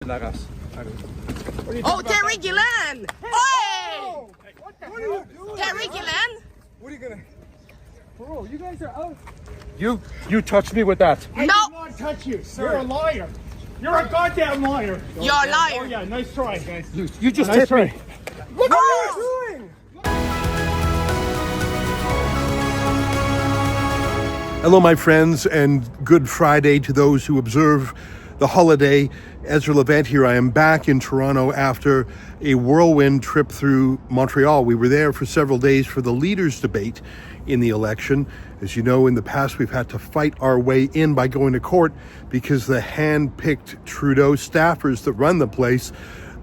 Oh, Terry Gillen! Hey! What are you doing? Terry Gillen! What are you gonna... Bro, you guys are out. You touched me with that. I did not touch you. You're a liar. You're a goddamn liar. You're a liar. Oh yeah, nice try, guys. You just hit me. What are you doing? Hello, my friends, and Good Friday to those who observe the holiday. Ezra Levant here. I am back in Toronto after a whirlwind trip through Montreal. We were there for several days for the leaders' debate in the election. As you know, in the past, we've had to fight our way in by going to court because the hand-picked Trudeau staffers that run the place,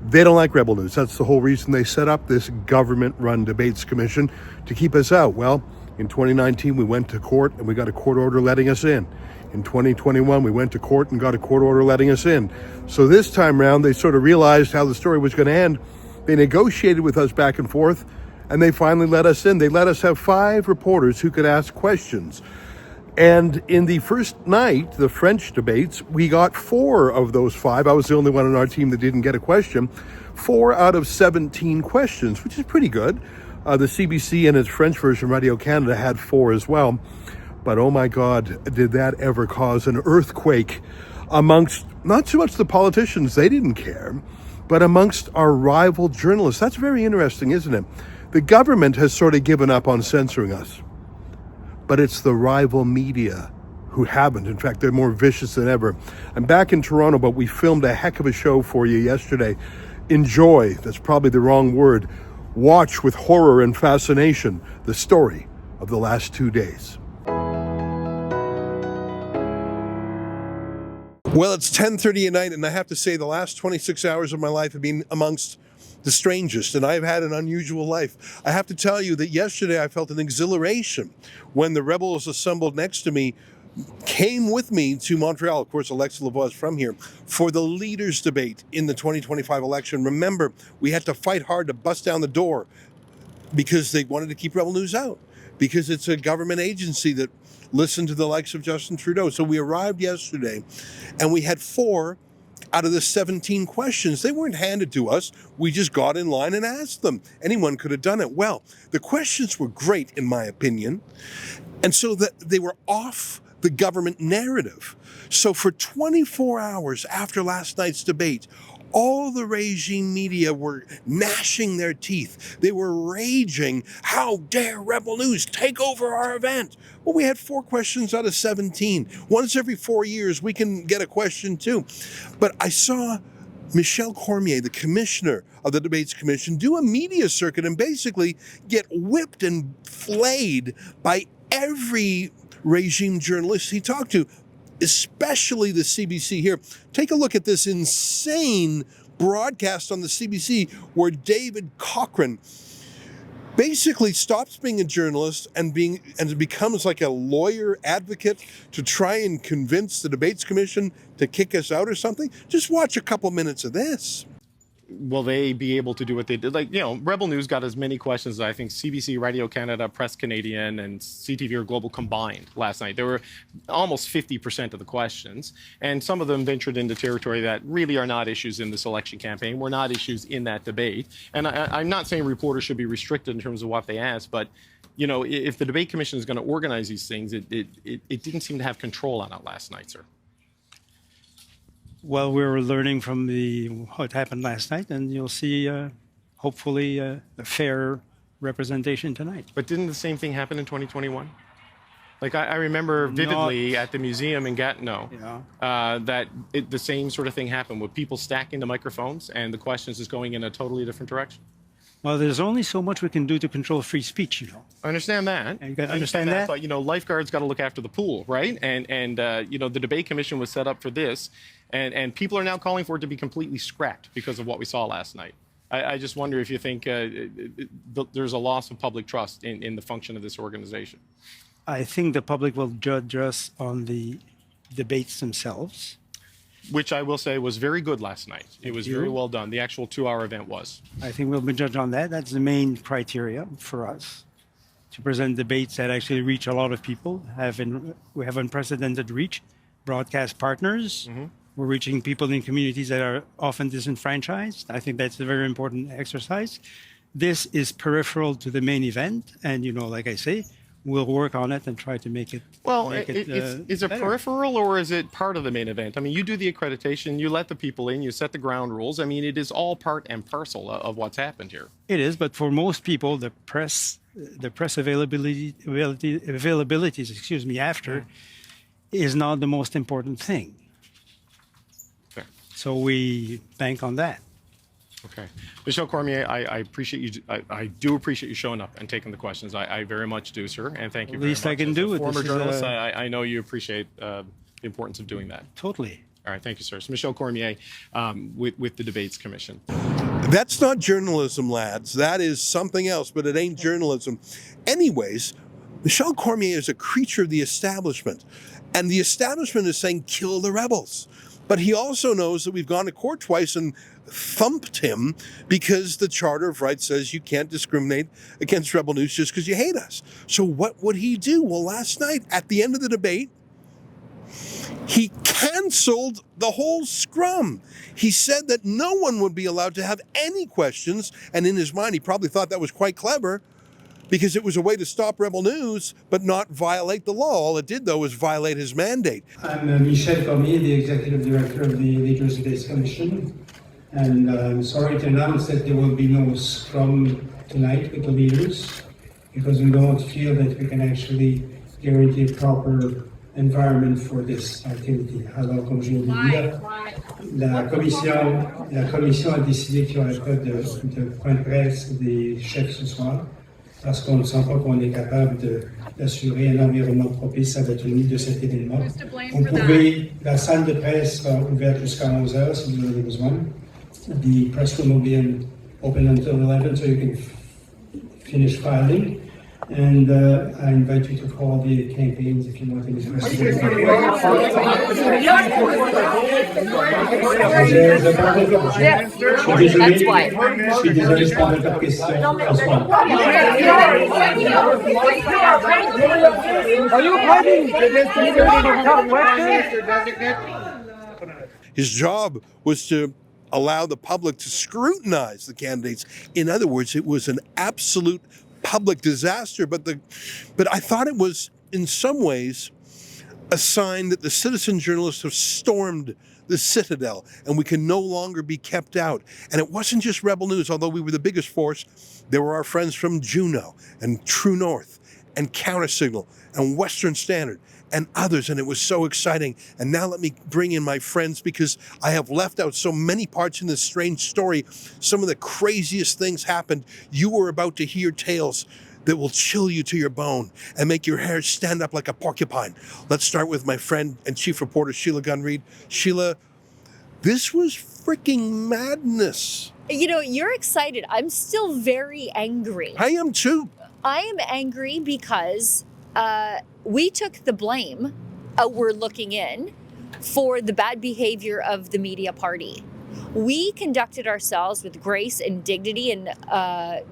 they don't like Rebel News. That's the whole reason they set up this government-run debates commission to keep us out. Well, in 2019, we went to court and we got a court order letting us in. In 2021, we went to court and got a court order letting us in. So this time around, they sort of realized how the story was going to end. They negotiated with us back and forth, and they finally let us in. They let us have 5 reporters who could ask questions. And in the first night, the French debates, we got 4 of those 5. I was the only one on our team that didn't get a question. 4 out of 17 questions, which is pretty good. The CBC and its French version, Radio-Canada, had 4 as well. But oh my God, did that ever cause an earthquake amongst not so much the politicians, they didn't care, but amongst our rival journalists. That's very interesting, isn't it? The government has sort of given up on censoring us, but it's the rival media who haven't. In fact, they're more vicious than ever. I'm back in Toronto, but we filmed a heck of a show for you yesterday. Enjoy, that's probably the wrong word. Watch with horror and fascination the story of the last 2 days. Well, it's 10:30 at night, and I have to say the last 26 hours of my life have been amongst the strangest, and I've had an unusual life. I have to tell you that yesterday I felt an exhilaration when the rebels assembled next to me came with me to Montreal. Of course, Alexa Lavoie is from here for the leaders' debate in the 2025 election. Remember, we had to fight hard to bust down the door because they wanted to keep Rebel News out, because it's a government agency that listened to the likes of Justin Trudeau. So we arrived yesterday and we had 4 out of the 17 questions. They weren't handed to us. We just got in line and asked them. Anyone could have done it. Well, the questions were great, in my opinion. And so that they were off the government narrative. So for 24 hours after last night's debate, all the regime media were gnashing their teeth. They were raging, how dare Rebel News take over our event? Well, we had 4 questions out of 17. Once every 4 years, we can get a question too. But I saw Michel Cormier, the commissioner of the Debates Commission, do a media circuit and basically get whipped and flayed by every regime journalist he talked to, especially the CBC here. Take a look at this insane broadcast on the CBC where David Cochrane basically stops being a journalist and becomes like a lawyer advocate to try and convince the Debates Commission to kick us out or something. Just watch a couple minutes of this. Will they be able to do what they did? Like, you know, Rebel News got as many questions as I think CBC, Radio-Canada, Press Canadian, and CTV or Global combined last night. There were almost 50% of the questions, and some of them ventured into territory that really are not issues in this election campaign, were not issues in that debate. And I'm not saying reporters should be restricted in terms of what they ask, but, you know, if the Debate Commission is going to organize these things, it didn't seem to have control on it last night, sir. Well, we were learning from what happened last night, and you'll see, hopefully, a fair representation tonight. But didn't the same thing happen in 2021? Like, I remember vividly at the museum in Gatineau that the same sort of thing happened with people stacking the microphones and the questions is going in a totally different direction. Well, there's only so much we can do to control free speech, you know. I understand that. You got to understand that. But, you know, lifeguards got to look after the pool, right? And you know, the debate commission was set up for this, and people are now calling for it to be completely scrapped because of what we saw last night. I just wonder if you think there's a loss of public trust in the function of this organization. I think the public will judge us on the debates themselves. Which I will say was very good last night. It was very well done. The actual 2-hour event was. I think we'll be judged on that. That's the main criteria for us, to present debates that actually reach a lot of people. We have unprecedented reach, broadcast partners, We're reaching people in communities that are often disenfranchised. I think that's a very important exercise. This is peripheral to the main event. And, like I say, we'll work on it and try to make it. Well, make is it better. peripheral or is it part of the main event? I mean, you do the accreditation, you let the people in, you set the ground rules. I mean, it is all part and parcel of what's happened here. It is, but for most people, the press availabilities, after, is not the most important thing. Okay. So we bank on that. Okay. Michel Cormier, I appreciate you. I do appreciate you showing up and taking the questions. I very much do, sir. And thank you very much. Least I can do As a it. former This is, journalist, I know you appreciate the importance of doing that. Totally. All right. Thank you, sir. So Michel Cormier with the Debates Commission. That's not journalism, lads. That is something else, but it ain't journalism. Anyways, Michel Cormier is a creature of the establishment, and the establishment is saying, kill the rebels. But he also knows that we've gone to court twice and thumped him because the Charter of Rights says you can't discriminate against Rebel News just because you hate us. So what would he do? Well, last night, at the end of the debate, he canceled the whole scrum. He said that no one would be allowed to have any questions, and in his mind, he probably thought that was quite clever, because it was a way to stop Rebel News, but not violate the law. All it did, though, was violate his mandate. I'm Michel Cormier, the Executive Director of the Leaders Debates Commission, and I'm sorry to announce that there will be no scrum tonight with the leaders, because we don't feel that we can actually guarantee a proper environment for this activity. Alors, comme je viens de dire, la commission a décidé qu'il n'y aurait pas de point de presse des chefs ce soir, parce qu'on ne sent pas qu'on est capable d'assurer un environnement propice à la tenue de cet événement. La salle de presse sera ouverte jusqu'à 11h si vous en avez besoin. The press room will be open until 11, so you can finish filing. And I invite you to call the campaigns if you want any questions. That's why. Je suis désolé, je prends pas de questions. Are you hiding this? His job was to allow the public to scrutinize the candidates. In other words, it was an absolute public disaster, but I thought it was in some ways a sign that the citizen journalists have stormed the citadel and we can no longer be kept out. And it wasn't just Rebel News, although we were the biggest force. There were our friends from Juno and True North and Countersignal and Western Standard and others, and it was so exciting. And now let me bring in my friends, because I have left out so many parts in this strange story. Some of the craziest things happened. You were about to hear tales that will chill you to your bone and make your hair stand up like a porcupine. Let's start with my friend and chief reporter, Sheila Gunn-Reid. Sheila, this was freaking madness. You're excited. I'm still very angry. I am too. I am angry because we took the blame, outward looking in, for the bad behavior of the media party. We conducted ourselves with grace and dignity, and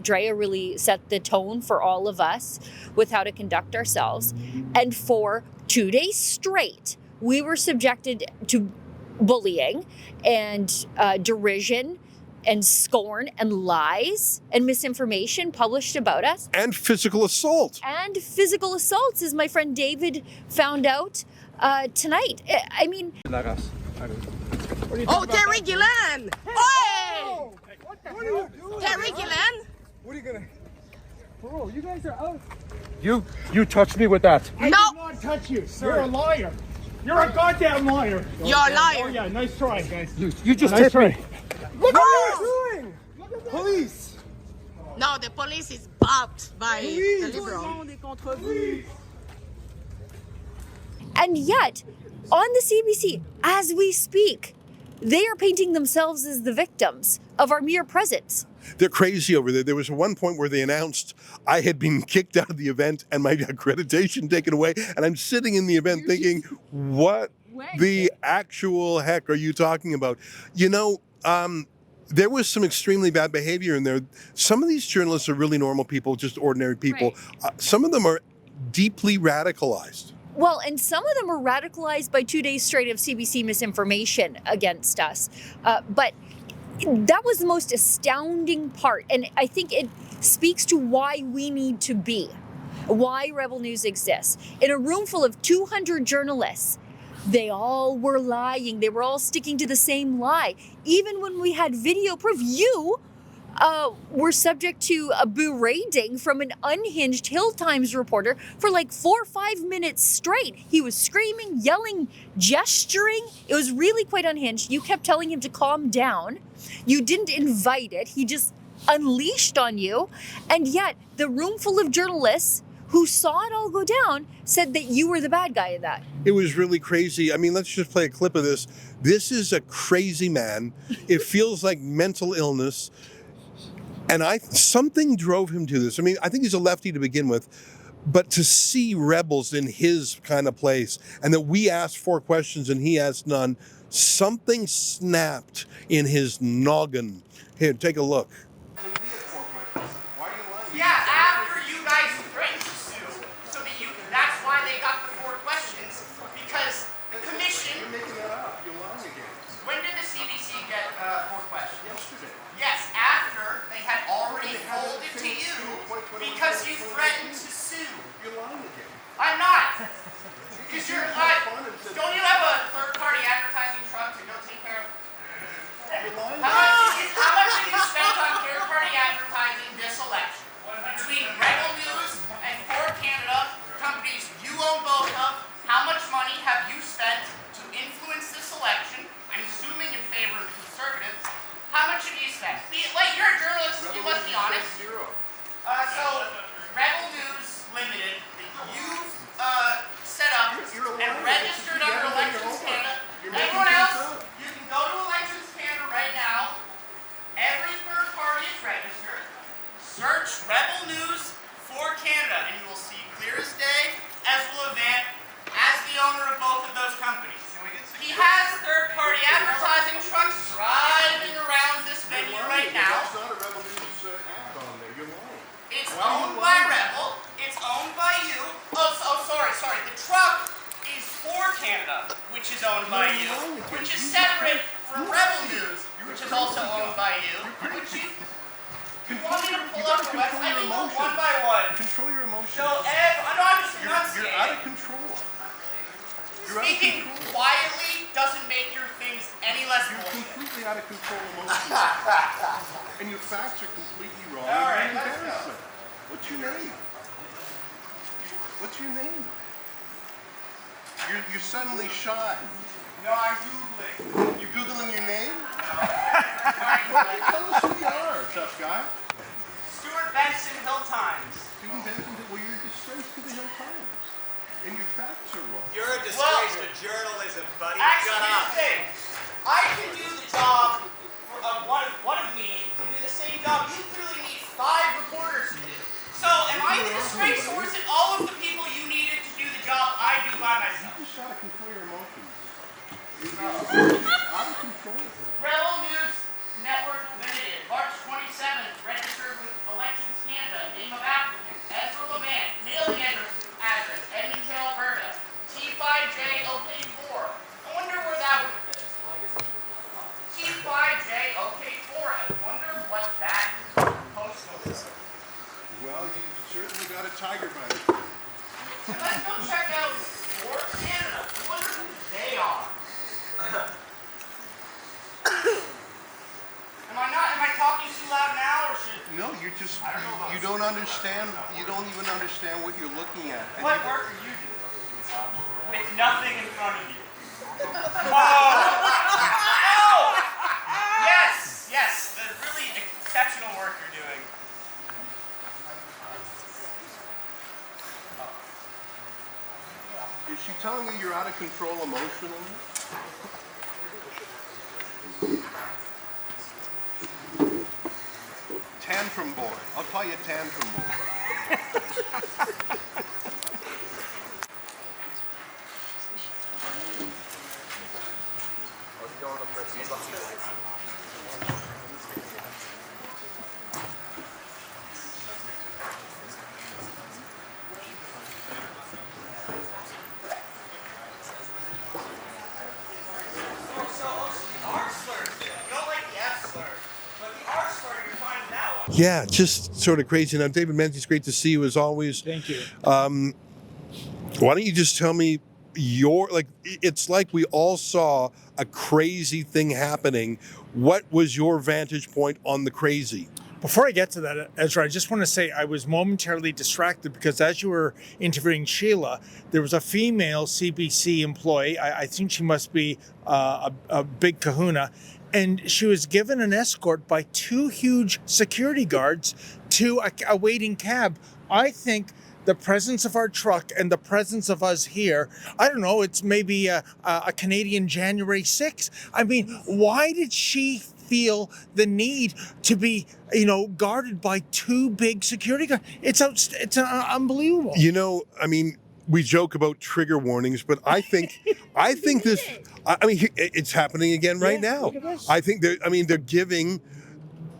Drea really set the tone for all of us with how to conduct ourselves. And for 2 days straight, we were subjected to bullying and derision and scorn and lies and misinformation published about us. And physical assault. And physical assaults, as my friend David found out tonight. I mean... Oh, Terry Gillen! Hey! What are you doing? Terry Gillen! What are you gonna... Bro, you guys are out. You touched me with that. I No. did not touch you. You're a liar. You're a goddamn liar. You're a liar. Oh yeah, nice try, guys. You just Nice hit try. me. Look what you're doing. Police. No, the police is backed by the liberal. And yet, on the CBC, as we speak, they are painting themselves as the victims of our mere presence. They're crazy over there. There was one point where they announced I had been kicked out of the event and my accreditation taken away. And I'm sitting in the event thinking, what the actual heck are you talking about? There was some extremely bad behavior in there. Some of these journalists are really normal people, just ordinary people. Right. Some of them are deeply radicalized. Well, and some of them were radicalized by 2 days straight of CBC misinformation against us. But that was the most astounding part. And I think it speaks to why we need to be, why Rebel News exists. In a room full of 200 journalists, they all were lying. They were all sticking to the same lie. Even when we had video proof, you were subject to a berating from an unhinged Hill Times reporter for like 4 or 5 minutes straight. He was screaming, yelling, gesturing. It was really quite unhinged. You kept telling him to calm down. You didn't invite it. He just unleashed on you. And yet the room full of journalists who saw it all go down said that you were the bad guy in that. It was really crazy. I mean, let's just play a clip of this. This is a crazy man. It feels like mental illness. And something drove him to this. I mean, I think he's a lefty to begin with, but to see rebels in his kind of place and that we asked 4 questions and he asked none, something snapped in his noggin. Here, take a look. Yeah, after you guys threatened to sue, so that that's why they got the 4 questions, because the commission... You're making that up. You're lying again. When did the CBC get 4 questions? Yesterday. Yes, after they had already told it to you because you threatened to sue. You're lying again. I'm not. Because you're not. Don't you have a third-party advertising truck to go take care of? You're lying. How much have you spent on third-party advertising this election? Between Rebel News and Ford Canada, companies you own both of, how much money have you spent to influence this election? I'm assuming in favor of the Conservatives. How much have you spent? Like, you're a journalist, you must be honest. Zero. So, Rebel News Limited, that you've set up and registered under Elections Canada. Everyone else, you can go to Elections Canada right now. Every third party is registered. Search Rebel News for Canada, and you will see clear as day, as will Avant, as the owner of both of those companies. He has third-party advertising trucks driving around this venue right now. That's not a Rebel News ad on there. You're lying. It's owned by Rebel. It's owned by you. Sorry. The truck is for Canada, which is owned by you, which is separate from Rebel News, which is also owned by you. You want me to pull up the website? I can go one by one. Control your emotions. So, I'm just enunciating. You're out of control. Speaking quietly doesn't make your things any less You're bullshit. completely out of control emotionally. And your facts are completely wrong. All right, You're let's go. embarrassing. What's your name? What's your name? You're suddenly shy. No, I'm Googling. You're Googling your name? Tell us who you are, tough guy. Stuart Benson, Hill Times. Student Benson, well, you're a disgrace to the Hill Times. And your facts are wrong. You're a disgrace to journalism, buddy. Actually, Shut here's up. the thing. I can do the job of one of me can do the same job you clearly need 5 reporters to do. So, am I the disgrace, or is it all of the people you needed to do the job I do by myself? You just gotta control your emotions. You're out of control. Rebel News Network Limited, March 27th, registered with Elections Canada, name of applicant, Ezra Levant, mailing address, Edmonton, Alberta, T5J OK4. I wonder where that would fit. T5J OK4, I wonder what that postal is. Well, you certainly got a tiger bite. So let's go check out Ford Canada. I wonder who they are. Am I talking too loud now, or should... No, you don't understand, you don't even understand what you're looking at. What work are you doing? With nothing in front of you. Oh! Yes, the really exceptional work you're doing. Is she telling you you're out of control emotionally? Tantrum boy. I'll call you tantrum boy. Yeah, just sort of crazy. Now, David Menzies, it's great to see you as always. Thank you. Why don't you just tell me it's like we all saw a crazy thing happening. What was your vantage point on the crazy? Before I get to that, Ezra, I just want to say I was momentarily distracted because as you were interviewing Sheila, there was a female CBC employee. I think she must be a big kahuna. And she was given an escort by 2 huge security guards to a waiting cab. I think the presence of our truck and the presence of us here, I don't know, it's maybe a Canadian January 6th. I mean, why did she feel the need to be, guarded by 2 big security guards? It's unbelievable. I mean, we joke about trigger warnings, but I think this. I mean, it's happening again right now. Look at this. I think they're giving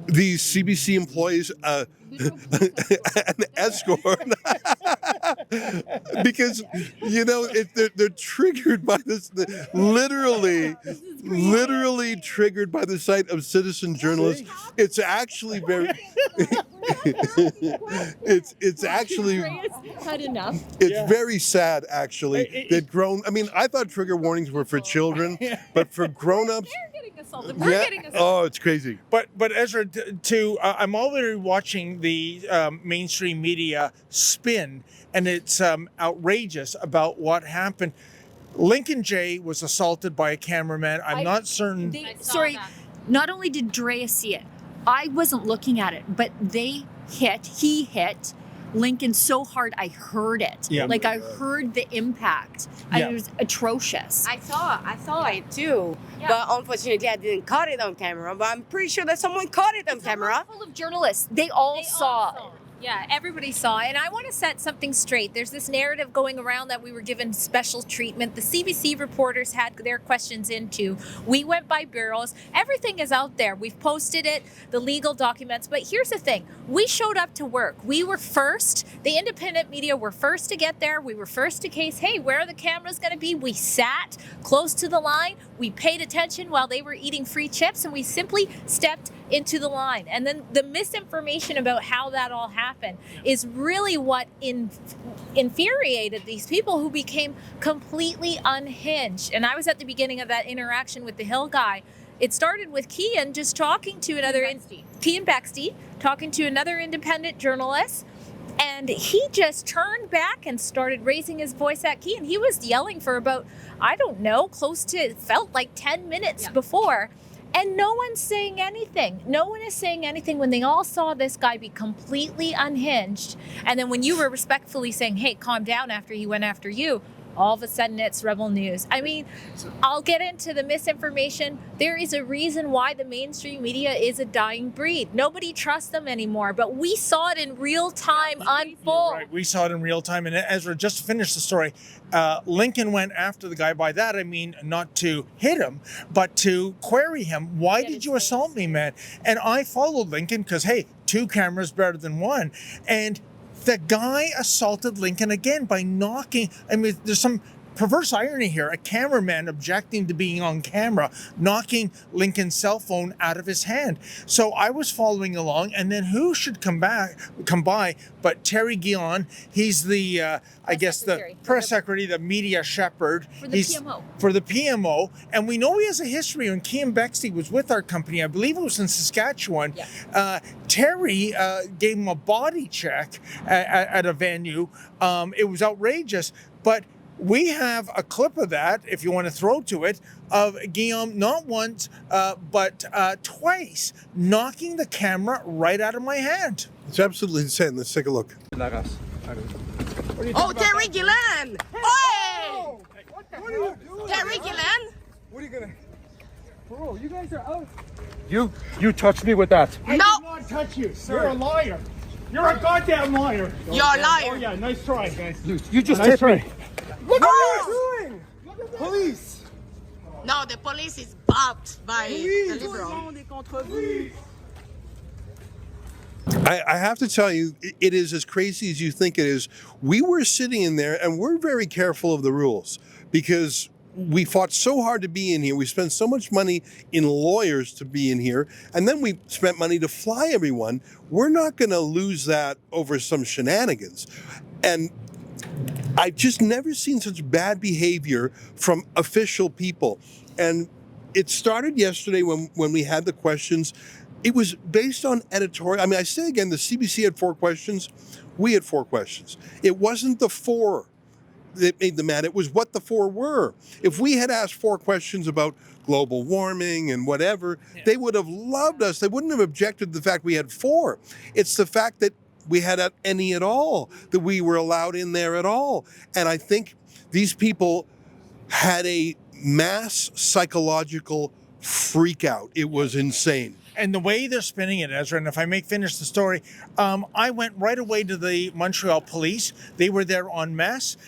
these CBC employees an escort because they're triggered by this, literally triggered by the sight of citizen journalists. It's actually very it's actually had enough. it's very sad actually that I thought trigger warnings were for children, but for grown-ups We're getting assaulted. Oh, it's crazy. But Ezra, I'm already watching the mainstream media spin, and it's outrageous about what happened. Lincoln J was assaulted by a cameraman. I'm not certain. Not only did Drea see it, I wasn't looking at it, but he hit Lincoln so hard I heard it. Yeah. Like I heard the impact. And it was atrocious. I saw it too, but unfortunately I didn't caught it on camera. But I'm pretty sure that someone caught it on camera. Full of journalists. They all saw. Yeah, everybody saw it. And I want to set something straight. There's this narrative going around that we were given special treatment. The CBC reporters had their questions in too. We went by bureaus. Everything is out there. We've posted it, the legal documents. But here's the thing. We showed up to work. We were first. The independent media were first to get there. We were first to case, hey, where are the cameras going to be? We sat close to the line. We paid attention while they were eating free chips, and we simply stepped into the line. And then the misinformation about how that all happened is really what infuriated these people who became completely unhinged. And I was at the beginning of that interaction with the Hill guy. It started with Kian just talking to Kian Bexty, talking to another independent journalist. And he just turned back and started raising his voice at Kian. He was yelling for about, I don't know, close to, it felt like 10 minutes before. And no one's saying anything. No one is saying anything when they all saw this guy be completely unhinged. And then when you were respectfully saying, hey, calm down after he went after you, all of a sudden it's Rebel News. I mean, I'll get into the misinformation. There is a reason why the mainstream media is a dying breed. Nobody trusts them anymore, but we saw it in real time unfold. Right, we saw it in real time. And Ezra, just to finish the story, Lincoln went after the guy. By that, I mean not to hit him, but to query him. Why did you assault me, man? And I followed Lincoln because, hey, 2 cameras better than 1. And the guy assaulted Lincoln again by knocking. I mean, there's some perverse irony here. A cameraman objecting to being on camera, knocking Lincoln's cell phone out of his hand. So I was following along, and then who should come by but Terry Guillon. He's the, the press secretary, the media shepherd. For the PMO. For the PMO. And we know he has a history. When Kian Bexty was with our company, I believe it was in Saskatchewan, Terry gave him a body check at a venue. It was outrageous, but we have a clip of that, if you want to throw to it, of Guillaume not once, but twice, knocking the camera right out of my hand. It's absolutely insane. Let's take a look. Oh, Terry Gillen! Oh! What are you doing? Terry Gillen? What are you gonna... Bro, you guys are out. You touched me with that. I did not touch you. You're a liar. You're a goddamn liar. You're a liar. Oh yeah, nice try, guys. You just hit me. What are you doing? Police. No, the police is backed by the liberal. I have to tell you, it is as crazy as you think it is. We were sitting in there, and we're very careful of the rules because we fought so hard to be in here. We spent so much money in lawyers to be in here, and then we spent money to fly everyone. We're not going to lose that over some shenanigans. And I've just never seen such bad behavior from official people. And it started yesterday when we had the questions. It was based on editorial. I mean, I say again, the CBC had 4 questions. We had 4 questions. It wasn't the 4 that made them mad. It was what the 4 were. If we had asked 4 questions about global warming and whatever, they would have loved us. They wouldn't have objected to the fact we had 4. It's the fact that we had any at all, that we were allowed in there at all. And I think these people had a mass psychological freak out. It was insane. And the way they're spinning it, Ezra, and if I may finish the story, I went right away to the Montreal police. They were there en masse.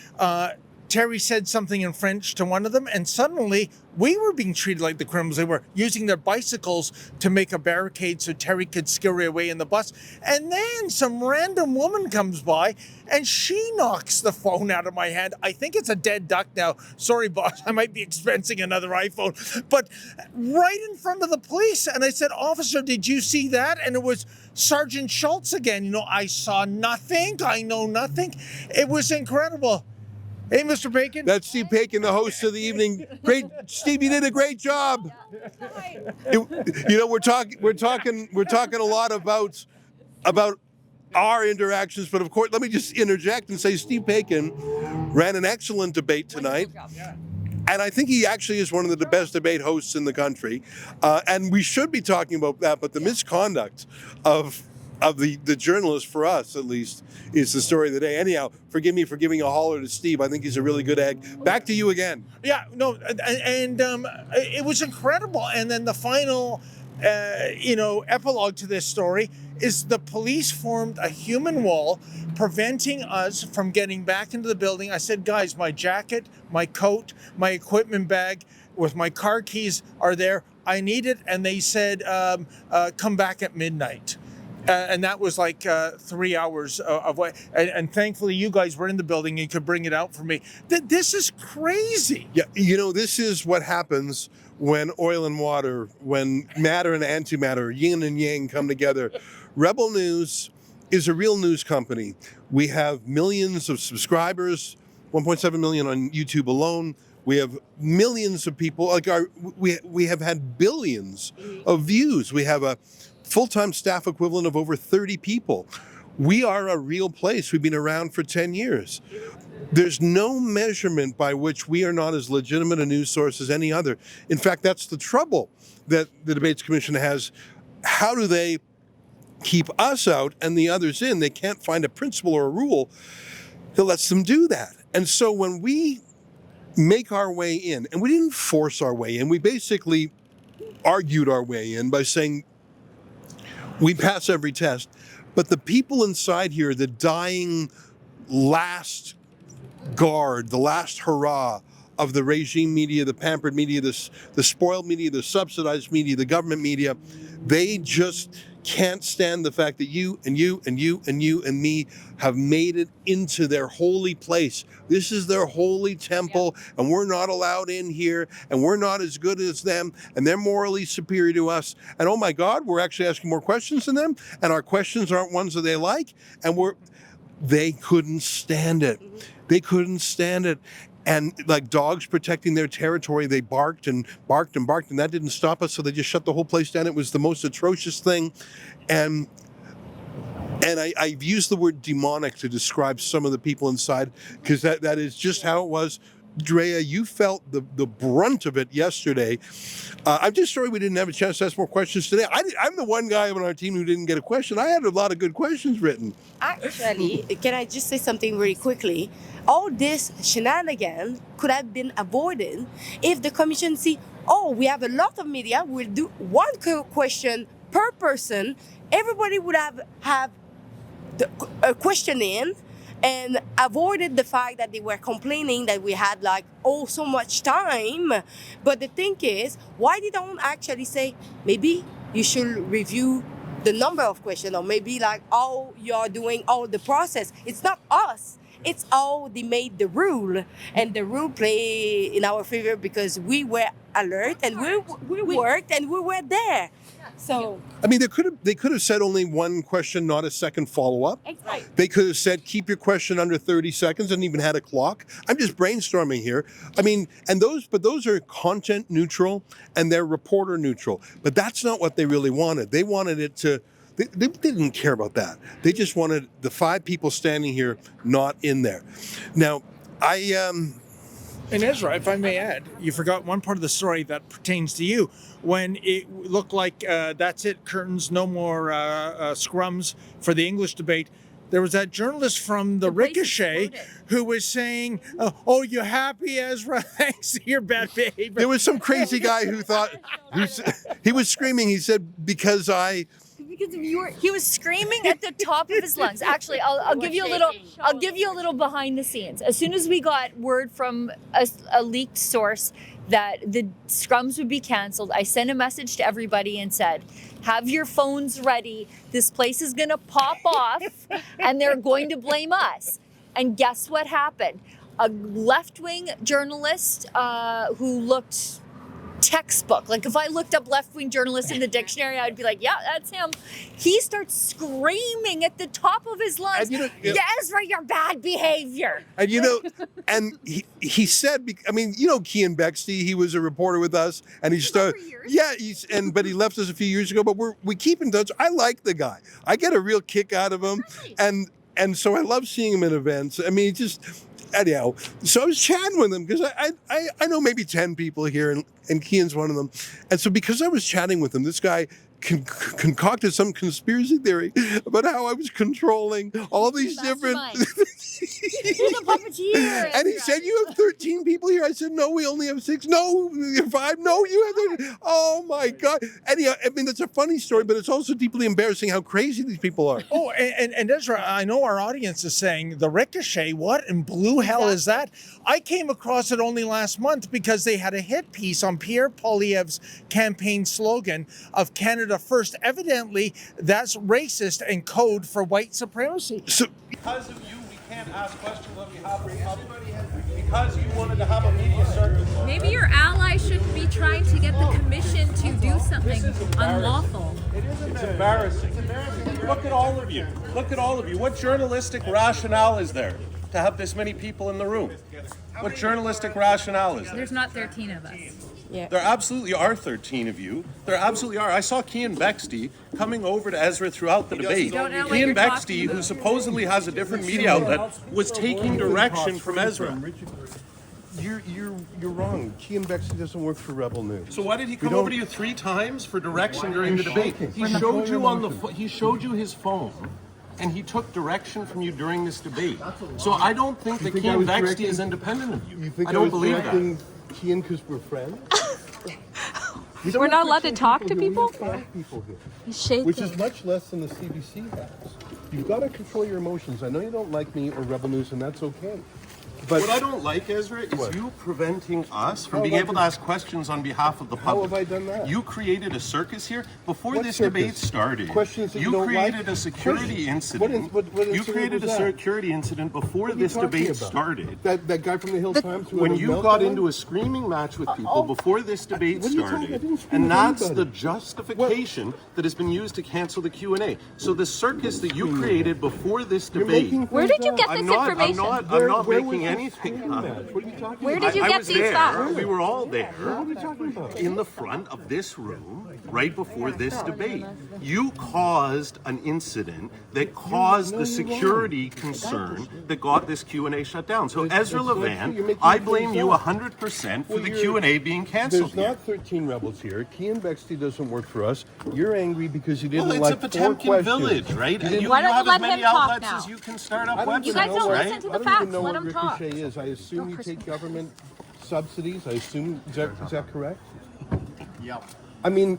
Terry said something in French to one of them, and suddenly we were being treated like the criminals. They were using their bicycles to make a barricade so Terry could scurry away in the bus. And then some random woman comes by, and she knocks the phone out of my hand. I think it's a dead duck now. Sorry, boss, I might be expensing another iPhone. But right in front of the police. And I said, officer, did you see that? And it was Sergeant Schultz again. You know, I saw nothing. I know nothing. It was incredible. Hey, Mr. Bacon. That's Steve Bacon, the host of the evening. Great, Steve, you did a great job. You know, we're talking a lot about our interactions, but of course, let me just interject and say Steve Bacon ran an excellent debate tonight. And I think he actually is one of the best debate hosts in the country. And we should be talking about that, but the misconduct of the journalist, for us at least, is the story of the day. Anyhow, forgive me for giving a holler to Steve. I think he's a really good egg. Back to you again. Yeah, no, and it was incredible. And then the final, epilogue to this story is the police formed a human wall preventing us from getting back into the building. I said, guys, my jacket, my coat, my equipment bag with my car keys are there. I need it. And they said, come back at midnight. And that was like 3 hours of what, and thankfully you guys were in the building and you could bring it out for me. This is crazy. Yeah, you know, this is what happens when oil and water, when matter and antimatter, yin and yang come together. Rebel News is a real news company. We have millions of subscribers, 1.7 million on YouTube alone. We have millions of people, we have had billions of views. We have a full-time staff equivalent of over 30 people. We are a real place. We've been around for 10 years. There's no measurement by which we are not as legitimate a news source as any other. In fact, that's the trouble that the Debates Commission has. How do they keep us out and the others in? They can't find a principle or a rule that lets them do that. And so when we make our way in, and we didn't force our way in, we basically argued our way in by saying, we pass every test, but the people inside here, the dying last guard, the last hurrah of the regime media, the pampered media, the spoiled media, the subsidized media, the government media, they just can't stand the fact that you and you and you and you and me have made it into their holy place. This is their holy temple, and we're not allowed in here, and we're not as good as them, and they're morally superior to us. And oh my God, we're actually asking more questions than them, and our questions aren't ones that they like, and they couldn't stand it. They couldn't stand it. And like dogs protecting their territory, they barked and barked and barked, and that didn't stop us, so they just shut the whole place down. It was the most atrocious thing. And I've used the word demonic to describe some of the people inside, because that is just how it was. Drea, you felt the brunt of it yesterday. I'm just sorry we didn't have a chance to ask more questions today. I'm the one guy on our team who didn't get a question. I had a lot of good questions written. Actually, can I just say something very quickly? All this shenanigan could have been avoided if the commission see, we have a lot of media, we'll do one question per person. Everybody would have a question in, and avoided the fact that they were complaining that we had so much time. But the thing is, why they don't actually say, maybe you should review the number of questions, or maybe how you're doing all the process. It's not us. it's all they made the rule, and the rule play in our favor because we were alert and we worked and we were there. So I mean, they could have said only one question, not a second follow-up. exactly. They could have said, keep your question under 30 seconds and even had a clock. I'm just brainstorming here. I mean, but those are content neutral and they're reporter neutral. But that's not what they really wanted. They wanted it to, they didn't care about that. They just wanted the 5 people standing here not in there. Now, And Ezra, if I may add, you forgot one part of the story that pertains to you. When it looked like that's it, curtains, no more scrums for the English debate, there was that journalist from the Ricochet who was saying, "Oh, you happy, Ezra? Thanks to your bad behavior." there was some crazy guy who thought, he was screaming, he said, because he was screaming at the top of his lungs. Actually, I'll give you a little behind the scenes. As soon as we got word from a leaked source that the scrums would be canceled, I sent a message to everybody and said, have your phones ready. This place is going to pop off and they're going to blame us. And guess what happened? A left-wing journalist who looked textbook. Like if I looked up left-wing journalist in the dictionary, I would be like, yeah, that's him. He starts screaming at the top of his lungs, Ezra, your bad behavior. And and he said, I mean, Cian Bexley, he was a reporter with us, and he started, but he left us a few years ago. But we keep in touch. I like the guy. I get a real kick out of him, and so I love seeing him at events. I mean, anyhow, so I was chatting with him because I know maybe 10 people here, and Cian's one of them. And so because I was chatting with him, this guy concocted some conspiracy theory about how I was controlling all these different... He's a puppeteer. And he said, you have 13 people here. I said, no, we only have 6. No, 5. No, you have 13. Oh, my God. Anyhow, I mean, it's a funny story, but it's also deeply embarrassing how crazy these people are. Oh, and Ezra, I know our audience is saying, the Ricochet, what in blue hell is that? I came across it only last month because they had a hit piece on Pierre Poilievre's campaign slogan of Canada First. Evidently, that's racist and code for white supremacy. So, because of you, we can't ask questions on behalf of the public. Because you wanted to have a media circus. Maybe your ally should be trying to get the commission to do something unlawful. It's embarrassing. Look at all of you. Look at all of you. What journalistic rationale is there to have this many people in the room? What journalistic rationale is there? There's not 13 of us. Yeah. There absolutely are 13 of you. There absolutely are. I saw Cian Bexley coming over to Ezra throughout the debate. Cian Bexley, who supposedly has a different media outlet, was taking direction from Ezra. You're wrong. Cian Bexley doesn't work for Rebel News. So why did he come over to you 3 times for direction during the debate? He showed you he showed you his phone, and he took direction from you during this debate. So I don't think that Cian Bexley is independent of you. I don't believe that. Cian because we're friends? We're not allowed to talk to people? 5 people here. He's shaking. Which is much less than the CBC has. You've got to control your emotions. I know you don't like me or Rebel News, and that's okay. But what I don't like, Ezra, is you preventing us from being able to ask questions on behalf of the public. How have I done that? You created a circus here before this debate started. Questions that you don't created like? a security incident. What you created a security incident before this debate started. That guy from the Hill Times. When you got into a screaming match with people before this debate started, and that's the justification that has been used to cancel the Q&A. So the circus that you created before this debate. Where did you get this information? I'm not making anything up. Where did you I get was these there. thoughts? We were all there in the front of this room right before this debate. You caused an incident that caused the security concern that got this Q&A shut down. So Ezra Levant, I blame you 100% for the Q&A being canceled. There's not 13 rebels here. Cian Bexley doesn't work for us. You're angry because you didn't Well, like it's a 4 Potemkin questions. village, right? And you Why don't have you as let many him talk outlets now? as you can start up I don't websites, You guys don't right? listen to I the don't facts. even know Let what him talk. Ricochet is. I assume you take government subsidies. I assume, is that correct? Yeah. I mean,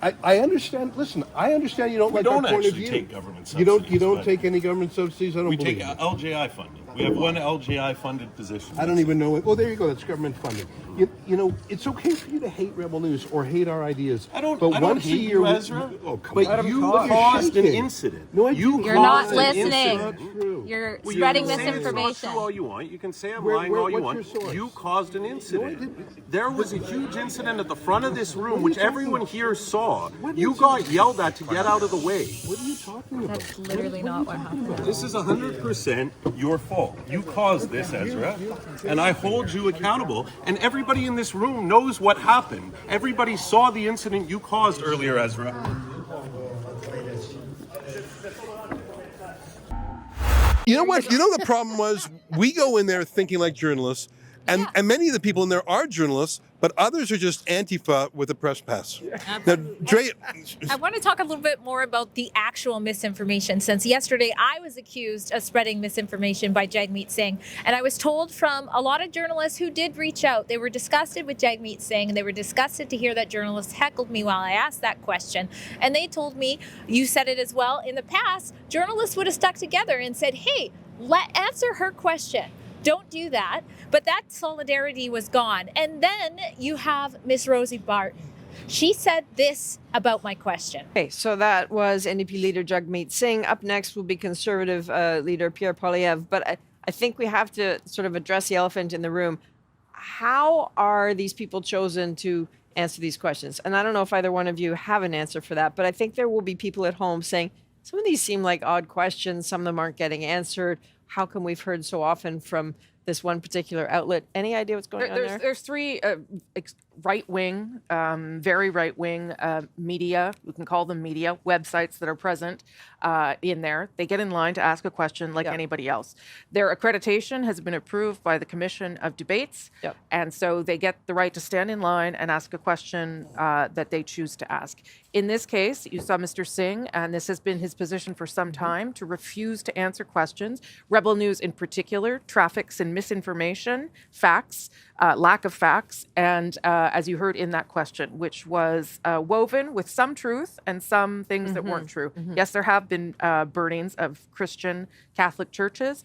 I understand. Listen, I understand you don't like our point of view. Take government You subsidies. don't take any government subsidies. I don't We believe take you. LJI funding. We have one LGI funded position. I don't even know it. Oh, there you go. That's government funding. You know, it's okay for you to hate Rebel News or hate our ideas. I don't. But I don't once hate a year, you, Ezra. Oh, come but on. you You're caused an shaking. incident. No, I you didn't. You're not caused an listening. incident. You're Well, spreading you can say it's not misinformation. true all you want. You can say I'm Where- lying where- all you what's your want. source? You caused an incident. didn't. There was a huge incident at the front of this room, which everyone here saw. What are You you got talking yelled at to get out of the way. What are you talking about? That's literally not what happened. This is 100% your fault. You caused this, Ezra, and I hold you accountable. And everybody in this room knows what happened. Everybody saw the incident you caused earlier, Ezra. You know what? You know the problem was we go in there thinking like journalists, and many of the people in there are journalists, but others are just Antifa with a press pass. Now, Dre, I want to talk a little bit more about the actual misinformation, since yesterday I was accused of spreading misinformation by Jagmeet Singh. And I was told from a lot of journalists who did reach out, they were disgusted with Jagmeet Singh, and they were disgusted to hear that journalists heckled me while I asked that question. And they told me, you said it as well, in the past, journalists would have stuck together and said, hey, answer her question. Don't do that. But that solidarity was gone. And then you have Miss Rosie Barton. She said this about my question. Okay, so that was NDP leader Jagmeet Singh. Up next will be Conservative leader Pierre Poilievre. But I think we have to sort of address the elephant in the room. How are these people chosen to answer these questions? And I don't know if either one of you have an answer for that, but I think there will be people at home saying, some of these seem like odd questions. Some of them aren't getting answered. How come we've heard so often from this one particular outlet? Any idea what's going on there? There's three right-wing, very right-wing media, we can call them media, websites that are present in there. They get in line to ask a question like anybody else. Their accreditation has been approved by the Commission of Debates, and so they get the right to stand in line and ask a question that they choose to ask. In this case, you saw Mr. Singh, and this has been his position for some time, to refuse to answer questions. Rebel News in particular traffics in misinformation, facts, lack of facts, and as you heard in that question, which was woven with some truth and some things that weren't true. Yes, there have been burnings of Christian Catholic churches.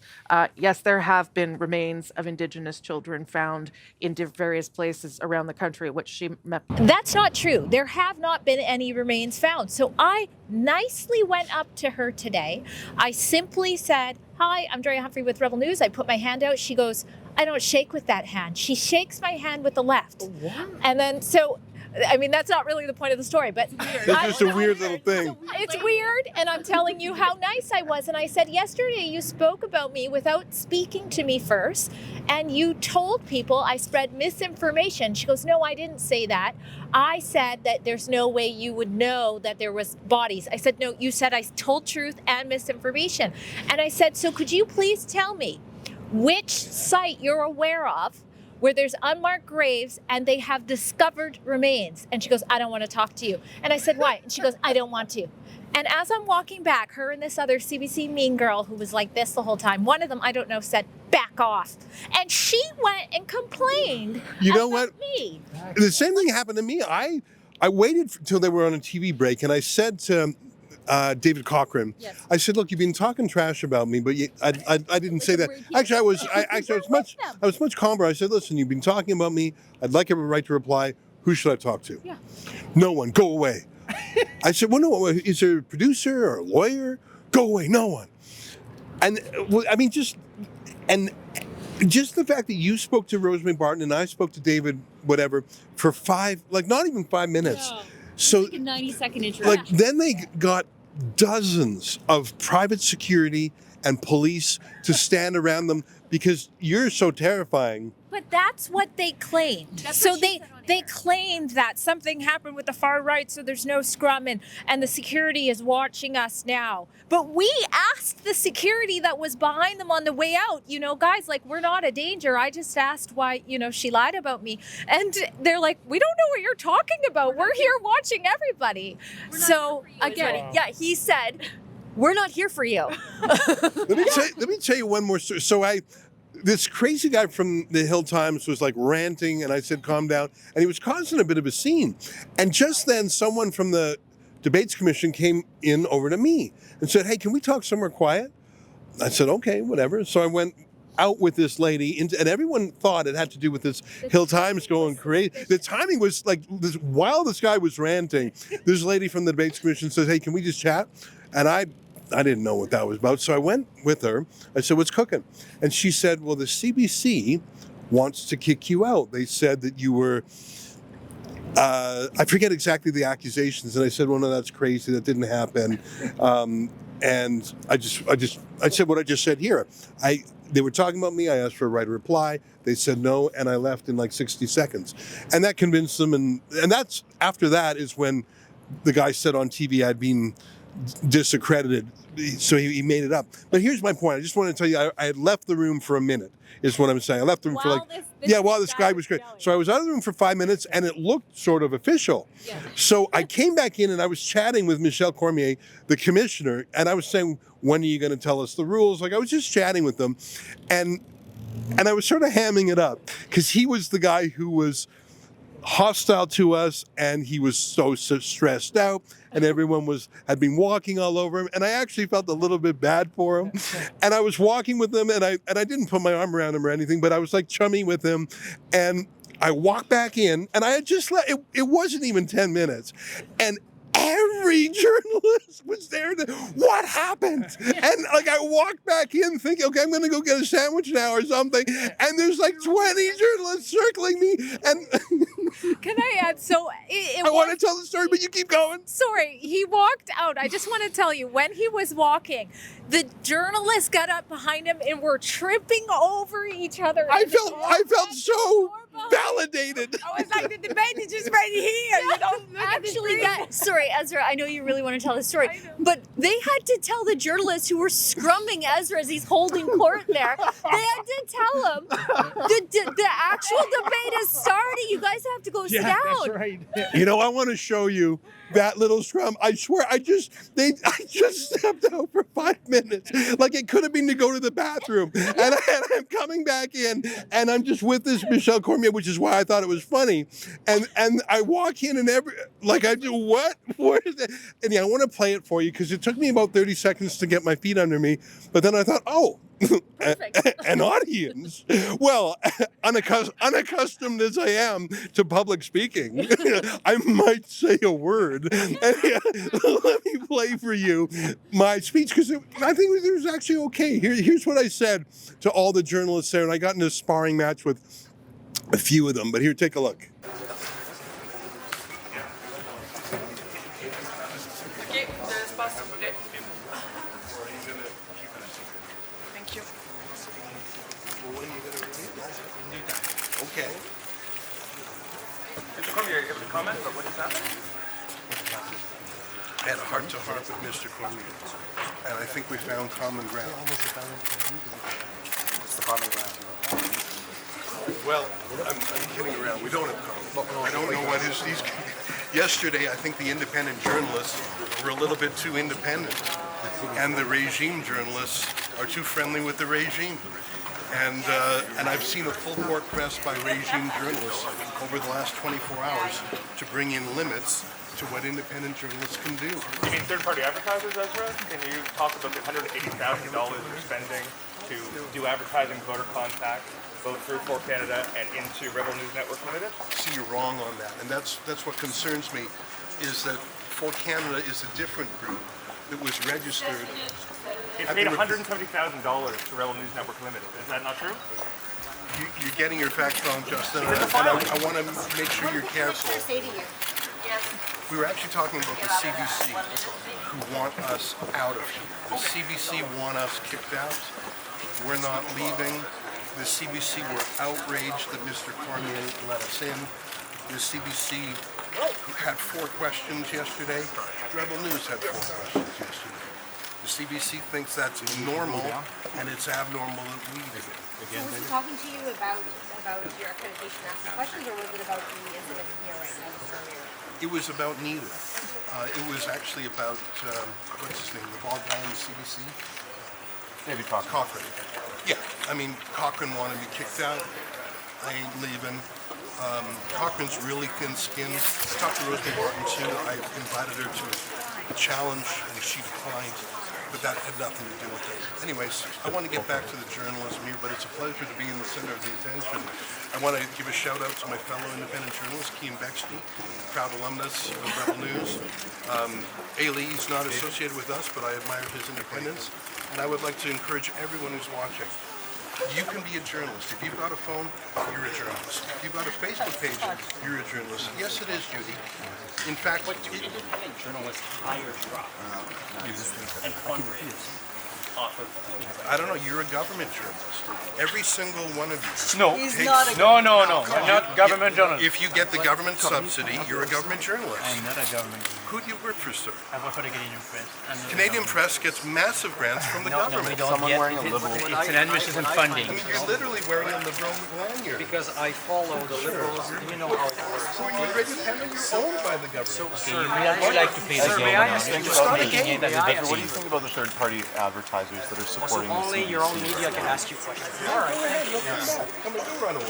Yes, there have been remains of Indigenous children found in various places around the country, which she met. That's not true. There have not been any remains found. So I nicely went up to her today. I simply said, hi, I'm Drea Humphrey with Rebel News. I put my hand out. She goes, I don't shake with that hand. She shakes my hand with the left. What? And then, I mean, that's not really the point of the story, but it's just a weird little thing. It's weird, and I'm telling you how nice I was. And I said, yesterday you spoke about me without speaking to me first, and you told people I spread misinformation. She goes, no, I didn't say that. I said that there's no way you would know that there was bodies. I said, no, you said I told truth and misinformation. And I said, so could you please tell me which site you're aware of where there's unmarked graves and they have discovered remains? And she goes, I don't want to talk to you. And I said, why? And she goes, I don't want to. And as I'm walking back, her and this other CBC mean girl who was like this the whole time, one of them, I don't know, said, back off. And she went and complained about me. The same thing happened to me. I waited until they were on a TV break, and I said to David Cochran, I said, look, you've been talking trash about me, but I didn't say that. Actually, I was much calmer. I said, listen, you've been talking about me. I'd like every right to reply. Who should I talk to? Yeah. No one. Go away. I said, well, no, is there a producer or a lawyer? Go away. No one. And I mean, just the fact that you spoke to Rosemary Barton and I spoke to David, whatever, for not even 5 minutes. No. So, like a 90-second introduction. then they got dozens of private security and police to stand around them because you're so terrifying. But that's what they claimed. So they claimed that something happened with the far right, so there's no scrum, and the security is watching us now. But we asked the security that was behind them on the way out, guys, like, we're not a danger. I just asked why, she lied about me. And they're like, we don't know what you're talking about. We're here watching everybody. So again, he said, we're not here for you. Let me tell you one more story. So this crazy guy from the Hill Times was like ranting, and I said, calm down. And he was causing a bit of a scene. And just then someone from the Debates Commission came in over to me and said, hey, can we talk somewhere quiet? I said, okay, whatever. So I went out with this lady, and everyone thought it had to do with this Hill Times going crazy. The timing was like this. While this guy was ranting, this lady from the Debates Commission says, "Hey, can we just chat?" And I didn't know what that was about, so I went with her. I said, "What's cooking?" And she said, "Well, the CBC wants to kick you out. They said that you were." I forget exactly the accusations, and I said, "Well, no, that's crazy. That didn't happen." And I said what I just said here. They were talking about me. I asked for a right of reply. They said no, and I left in like 60 seconds, and that convinced them. And that's after that is when the guy said on TV I'd been disaccredited, so he made it up. But here's my point. I just want to tell you, I had left the room for a minute. Is what I'm saying. I left the room for like while this guy was great. So I was out of the room for 5 minutes, and it looked sort of official. Yeah. So I came back in, and I was chatting with Michel Cormier, the commissioner, and I was saying, "When are you going to tell us the rules?" Like I was just chatting with them, and I was sort of hamming it up because he was the guy who was hostile to us, and he was so stressed out, and everyone had been walking all over him, and I actually felt a little bit bad for him. And I was walking with him, and I didn't put my arm around him or anything, but I was like chummy with him. And I walked back in, and I had just it wasn't even 10 minutes, and every journalist was there. What happened? And like I walked back in thinking, okay, I'm going to go get a sandwich now or something. And there's like 20 journalists circling me. And can I add? So I want to tell the story, but you keep going. Sorry, he walked out. I just want to tell you, when he was walking, the journalists got up behind him and were tripping over each other. I felt so validated. I was like, the debate is just right here. You don't look Actually, sorry, Ezra, I know you really want to tell the story, but they had to tell the journalists who were scrumming Ezra as he's holding court there, they had to tell him the actual debate is starting. You guys have to go sit down. That's right. You know, I want to show you that little scrum. I swear, I just stepped out for 5 minutes. Like it could have been to go to the bathroom. And I'm coming back in, and I'm just with this Michel Cormier, which is why I thought it was funny. And I walk in, and I do, what? Where is it? And yeah, I want to play it for you because it took me about 30 seconds to get my feet under me. But then I thought, oh, an audience. Well, unaccustomed as I am to public speaking, I might say a word. And let me play for you my speech because I think it was actually okay. Here's what I said to all the journalists there, and I got into a sparring match with a few of them. But here, take a look. Okay. Mr. Cormier, you have a comment about what just happened? I had a heart-to-heart with Mr. Cormier, and I think we found common ground. What's the common ground? Well, I'm kidding around. We don't have common. I don't know what is these. Yesterday, I think the independent journalists were a little bit too independent, and the regime journalists are too friendly with the regime. And I've seen a full court press by regime journalists over the last 24 hours to bring in limits to what independent journalists can do. You mean third-party advertisers, Ezra? Can you talk about the $180,000 you're spending to do advertising, voter contact, both through For Canada and into Rebel News Network Limited? See, you're wrong on that, and that's what concerns me, is that For Canada is a different group that was registered. It's paid $170,000 to Rebel News Network Limited. Is that not true? You're getting your facts wrong, Justin, and I want to make sure you're careful. We were actually talking about the CBC, who want us out of here. The CBC want us kicked out. We're not leaving. The CBC were outraged that Mr. Cormier let us in. The CBC had 4 questions yesterday. Rebel News had 4 questions yesterday. The CBC thinks that's normal, and it's abnormal that we do it. So was he talking to you about your accreditation asking questions, or was it about the incident here right now? It was about neither. It was actually about, what's his name, the bald guy in the CBC? Maybe Cochrane. Yeah, I mean, Cochrane wanted me kicked out. I ain't leaving. Cochrane's really thin-skinned. I talked to Rosemary Barton too. I invited her to a challenge, and she declined. but that had nothing to do with it. Anyways, I want to get back to the journalism here, but it's a pleasure to be in the center of the attention. I want to give a shout out to my fellow independent journalist, Kean Bexley, proud alumnus of Rebel News. Ailey's not associated with us, but I admire his independence, and I would like to encourage everyone who's watching. You can be a journalist. If you've got a phone, you're a journalist. If you've got a Facebook page, you're a journalist. Yes, it is, Judy. In fact, independent journalists hire truck and fundraise off of. I don't know. You're a government journalist. Every single one of you. No. No. I'm not government journalist. If you get the government subsidy, you're a government journalist. I'm not a government. Who do you work for, sir? I work for the Canadian Press. Canadian Press gets massive grants from the government. No, we don't get. It's an admission and funding. I mean, you're literally wearing a liberal lanyard. Because I follow the liberals. You know how it works. So you're independent. You're owned by the government. So, you like to play the game. May I ask you about the game? What do you think about the third-party advertisers that are supporting the Only your own media can ask you questions. All right. Come on, don't run away.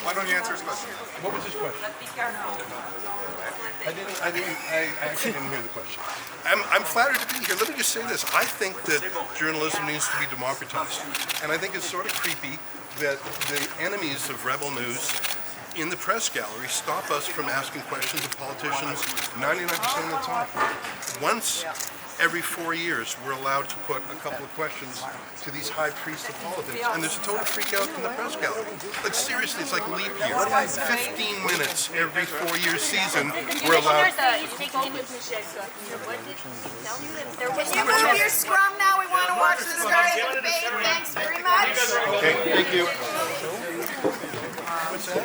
Why don't you answer his question? What was his question? I actually didn't hear the question. I'm flattered to be here. Let me just say this. I think that journalism needs to be democratized. And I think it's sort of creepy that the enemies of Rebel News in the press gallery stop us from asking questions of politicians 99% of the time. Once every 4 years, we're allowed to put a couple of questions to these high priests of politics, and there's a total freak out in the press gallery. Like seriously, it's like leap year. 15 minutes every 4-year season, we're allowed. Can you move your scrum now? We want to watch the start of the debate. Thanks very much. Okay, thank you. What's that?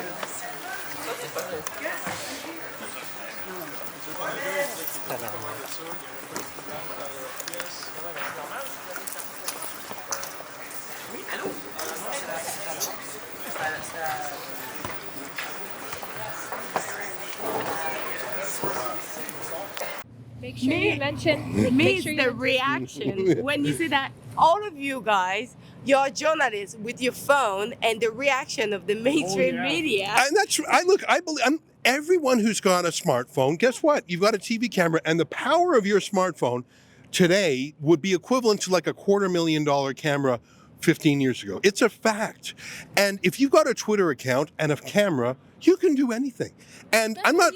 Make sure you mention. Me, the reaction when you see that all of you guys, you're journalists with your phone, and the reaction of the mainstream media. And that's I believe everyone who's got a smartphone. Guess what? You've got a TV camera, and the power of your smartphone today would be equivalent to like a $250,000 camera 15 years ago. It's a fact. And if you've got a Twitter account and a camera, you can do anything. And I'm not.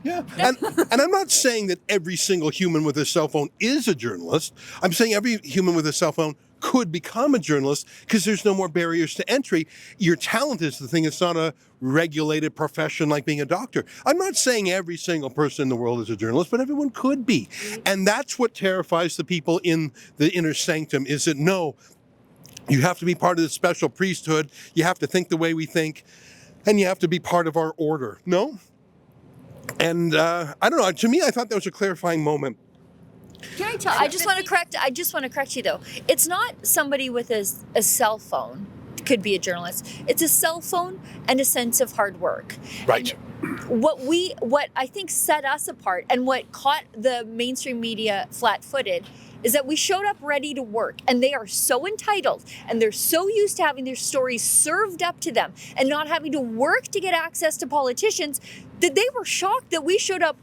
Yeah, and I'm not saying that every single human with a cell phone is a journalist. I'm saying every human with a cell phone could become a journalist because there's no more barriers to entry. Your talent is the thing. It's not a regulated profession like being a doctor. I'm not saying every single person in the world is a journalist, but everyone could be. And that's what terrifies the people in the inner sanctum, is that no, you have to be part of the special priesthood. You have to think the way we think, and you have to be part of our order. No? And I don't know. To me, I thought that was a clarifying moment. Can I tell? I just want to correct you though. It's not somebody with a cell phone could be a journalist. It's a cell phone and a sense of hard work. Right. And what I think set us apart and what caught the mainstream media flat-footed is that we showed up ready to work, and they are so entitled and they're so used to having their stories served up to them and not having to work to get access to politicians that they were shocked that we showed up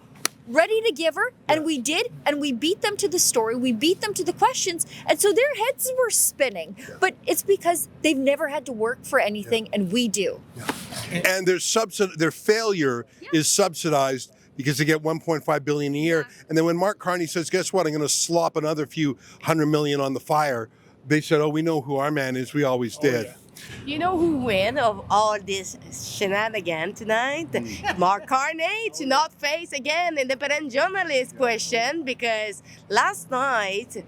ready to give her, and we did, and we beat them to the story, we beat them to the questions, and so their heads were spinning. But it's because they've never had to work for anything, and we do. And their failure is subsidized because they get $1.5 billion a year. And then when Mark Carney says, guess what, I'm going to slop another few $100 million on the fire, they said, oh, we know who our man is. We always did. You know who win of all this shenanigans tonight? Mark Carney to not face again independent journalist question, because last night it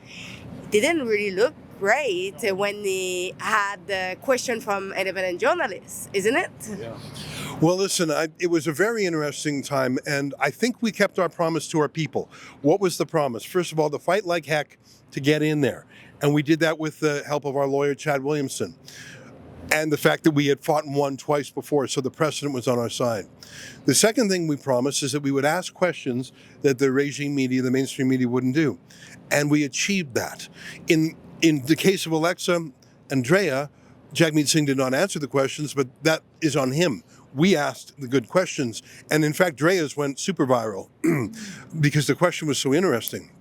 didn't really look great when he had the question from independent journalists, isn't it? Yeah. Well, listen, it was a very interesting time, and I think we kept our promise to our people. What was the promise? First of all, to fight like heck to get in there. And we did that with the help of our lawyer, Chad Williamson. And the fact that we had fought and won twice before, so the precedent was on our side. The second thing we promised is that we would ask questions that the regime media, the mainstream media, wouldn't do. And we achieved that. In the case of Alexa Andrea, Jagmeet Singh did not answer the questions, but that is on him. We asked the good questions. And in fact, Drea's went super viral because the question was so interesting.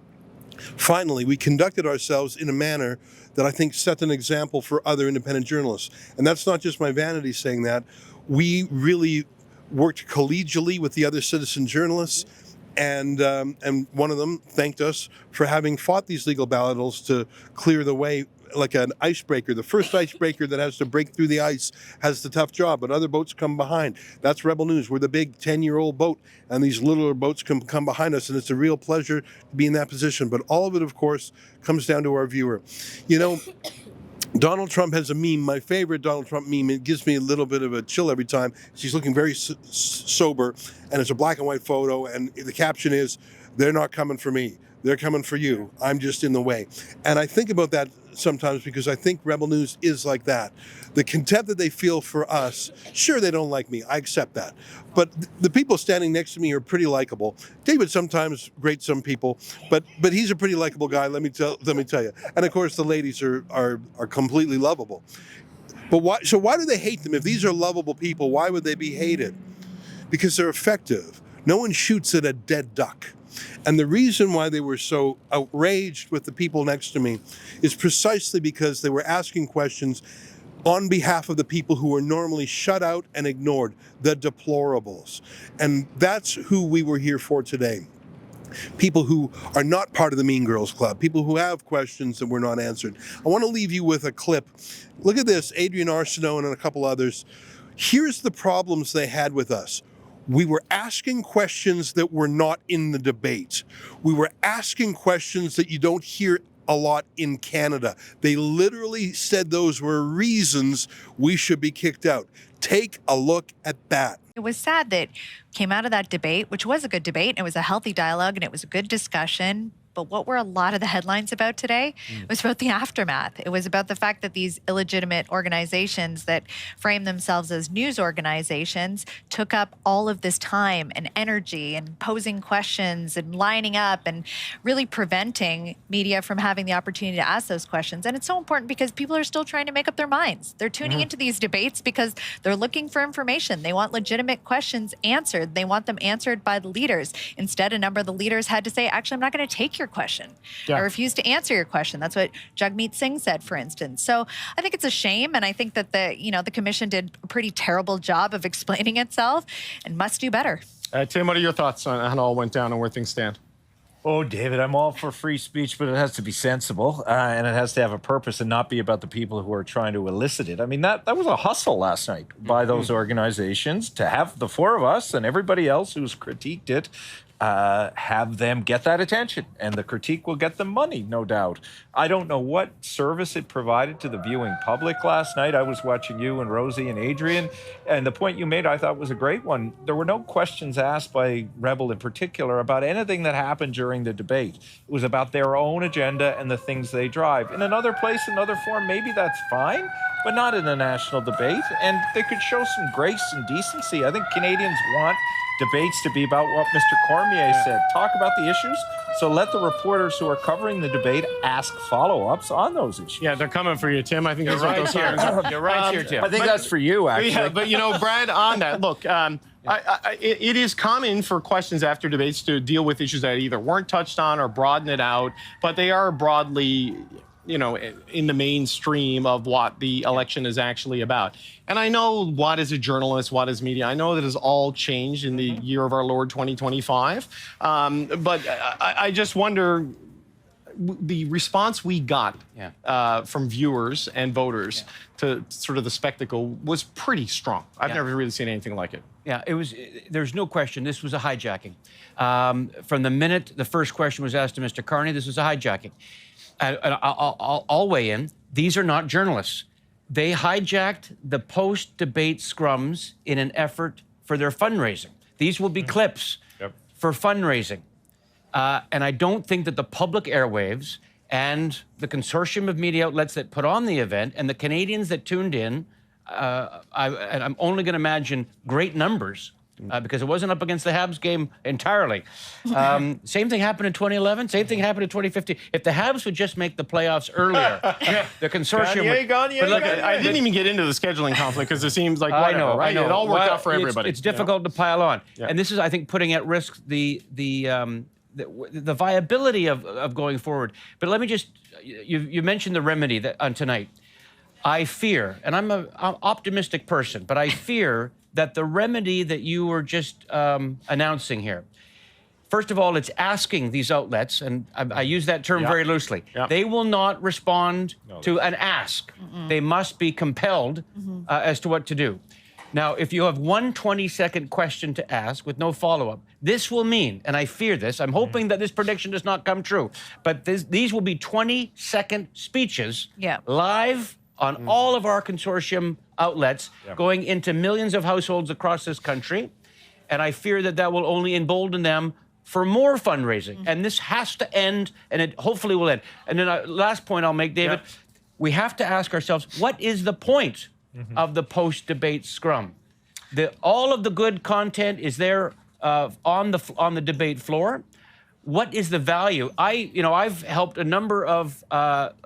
Finally, we conducted ourselves in a manner that I think set an example for other independent journalists. And that's not just my vanity saying that. We really worked collegially with the other citizen journalists, and one of them thanked us for having fought these legal battles to clear the way like an icebreaker. The first icebreaker that has to break through the ice has the tough job, but other boats come behind. That's Rebel News. We're the big 10-year-old boat, and these littler boats can come behind us, and it's a real pleasure to be in that position. But all of it, of course, comes down to our viewer. You know, Donald Trump has a meme, my favorite Donald Trump meme. It gives me a little bit of a chill every time. She's looking very sober, and it's a black and white photo, and the caption is, "They're not coming for me. They're coming for you. I'm just in the way." And I think about that sometimes because I think Rebel News is like that. The contempt that they feel for us, sure, they don't like me. I accept that. But the people standing next to me are pretty likable. David sometimes grates some people, but he's a pretty likable guy, let me tell you. And of course, the ladies are completely lovable. But why do they hate them? If these are lovable people, why would they be hated? Because they're effective. No one shoots at a dead duck. And the reason why they were so outraged with the people next to me is precisely because they were asking questions on behalf of the people who are normally shut out and ignored, the deplorables. And that's who we were here for today. People who are not part of the Mean Girls Club, people who have questions that were not answered. I want to leave you with a clip. Look at this, Adrian Arsenault and a couple others. Here's the problems they had with us. We were asking questions that were not in the debate. We were asking questions that you don't hear a lot in Canada. They literally said those were reasons we should be kicked out. Take a look at that. It was sad that came out of that debate, which was a good debate, and it was a healthy dialogue, and it was a good discussion. But what were a lot of the headlines about today? It was about the aftermath. It was about the fact that these illegitimate organizations that frame themselves as news organizations took up all of this time and energy and posing questions and lining up and really preventing media from having the opportunity to ask those questions. And it's so important because people are still trying to make up their minds. They're tuning into these debates because they're looking for information. They want legitimate questions answered. They want them answered by the leaders. Instead, a number of the leaders had to say, actually, I'm not going to take your question. I refuse to answer your question. That's what Jagmeet Singh said, for instance. So I think it's a shame, and I think that the commission did a pretty terrible job of explaining itself and must do better. Tim, what are your thoughts on how it all went down and where things stand? Oh, David, I'm all for free speech, but it has to be sensible and it has to have a purpose and not be about the people who are trying to elicit it. I mean, that was a hustle last night by those organizations to have the four of us and everybody else who's critiqued it have them get that attention, and the critique will get them money, no doubt. I don't know what service it provided to the viewing public last night. I was watching you and Rosie and Adrian, and the point you made I thought was a great one. There were no questions asked by Rebel in particular about anything that happened during the debate. It was about their own agenda and the things they drive. In another place, another form, maybe that's fine, but not in a national debate, and they could show some grace and decency. I think Canadians want debates to be about what Mr. Cormier said. Talk about the issues, so let the reporters who are covering the debate ask follow-ups on those issues. Yeah, they're coming for you, Tim. I think you're right here. You're right here, Tim. I think that's for you, actually. Yeah, but Brad, on that, look, it is common for questions after debates to deal with issues that either weren't touched on or broaden it out, but they are broadly in the mainstream of what the election is actually about. And I know what is a journalist, what is media. I know that has all changed in the year of our Lord 2025. But I just wonder, the response we got from viewers and voters to sort of the spectacle was pretty strong. I've never really seen anything like it. Yeah, there's no question this was a hijacking. From the minute the first question was asked to Mr. Carney, this was a hijacking. I'll weigh in. These are not journalists. They hijacked the post-debate scrums in an effort for their fundraising. These will be clips for fundraising. And I don't think that the public airwaves and the consortium of media outlets that put on the event and the Canadians that tuned in, and I'm only going to imagine great numbers, because it wasn't up against the Habs game entirely. Same thing happened in 2011. Same thing happened in 2015. If the Habs would just make the playoffs earlier, the consortium I didn't even get into the scheduling conflict because it seems like whatever, right? It all worked out for everybody. It's difficult to pile on. And this is, I think, putting at risk the the viability of going forward. But let me just, you mentioned the remedy that on tonight. I fear, and I'm an optimistic person, but I fear that the remedy that you were just announcing here, first of all, it's asking these outlets, and I use that term very loosely. They will not respond to an ask. They must be compelled as to what to do. Now, if you have one 20-second question to ask with no follow-up, this will mean, and I fear this, I'm hoping that this prediction does not come true, but these will be 20-second speeches live on all of our consortium outlets going into millions of households across this country. And I fear that that will only embolden them for more fundraising. And this has to end, and it hopefully will end. And then last point I'll make, David, we have to ask ourselves, what is the point of the post-debate scrum? All of the good content is there on the debate floor. What is the value? I've helped a number of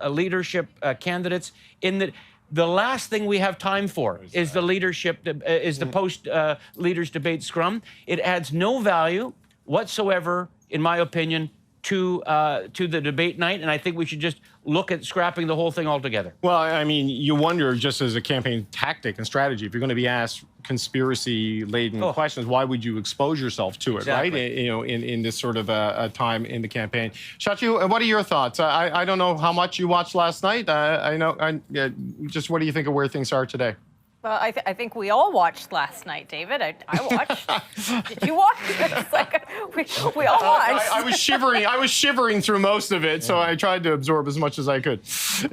leadership candidates in that the last thing we have time for is the leadership, is the post-leaders debate scrum. It adds no value whatsoever, in my opinion, to the debate night, and I think we should just look at scrapping the whole thing altogether. Well, I mean, you wonder, just as a campaign tactic and strategy, if you're going to be asked conspiracy-laden questions, why would you expose yourself to it, right? In this sort of a time in the campaign. Shachi, what are your thoughts? I don't know how much you watched last night. Just what do you think of where things are today? Well, I think we all watched last night, David. I watched. Did you watch? It's like we all watched. I was shivering through most of it, so I tried to absorb as much as I could.